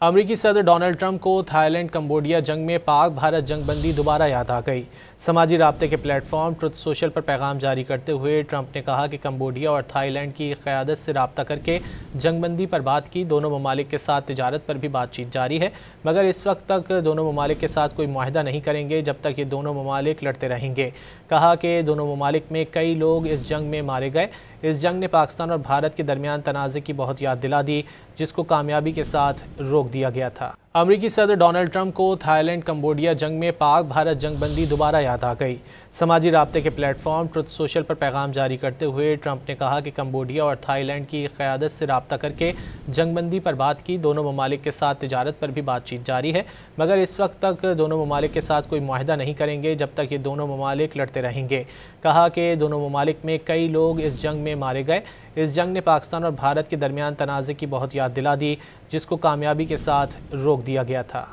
अमरीकी सदर Donald Trump को थाईलैंड कंबोडिया जंग में पाक भारत जंग बंदी दोबारा याद आ गई। समाजी राब्ते के प्लेटफॉर्म ट्रुथ सोशल पर पैगाम जारी करते हुए ट्रंप ने कहा कि कंबोडिया और थाईलैंड की क़यादत से राब्ता करके जंग बंदी पर बात की। दोनों ममालिक के साथ तिजारत पर भी बातचीत जारी है, मगर इस वक्त तक दोनों ममालिक के साथ कोई मुआहदा नहीं करेंगे जब तक ये दोनों ममालिक लड़ते रहेंगे। कहा कि दोनों ममालिक में कई लोग इस जंग में मारे गए। इस जंग ने पाकिस्तान और भारत के दरमियान तनाज़े की बहुत याद दिला दी, जिसको कामयाबी के साथ रोक दिया गया था। अमरीकी सदर डोनाल्ड ट्रंप को थाईलैंड कंबोडिया जंग में पाक भारत जंग बंदी दोबारा याद आ गई। समाजी राब्ते के प्लेटफॉर्म ट्रुथ सोशल पर पैगाम जारी करते हुए ट्रंप ने कहा कि कंबोडिया और थाईलैंड की क़यादत से राब्ता करके जंग बंदी पर बात की। दोनों ममालिक के साथ तिजारत पर भी बातचीत जारी है, मगर इस वक्त तक दोनों ममालिक के साथ कोई मुआहदा नहीं करेंगे जब तक ये दोनों ममालिक लड़ते रहेंगे। कहा कि दोनों ममालिक में कई लोग इस जंग में मारे गए। इस जंग ने पाकिस्तान और भारत के दरमियान तनाज़े की बहुत याद दिला दी, जिसको कामयाबी के साथ रोक दिया गया था।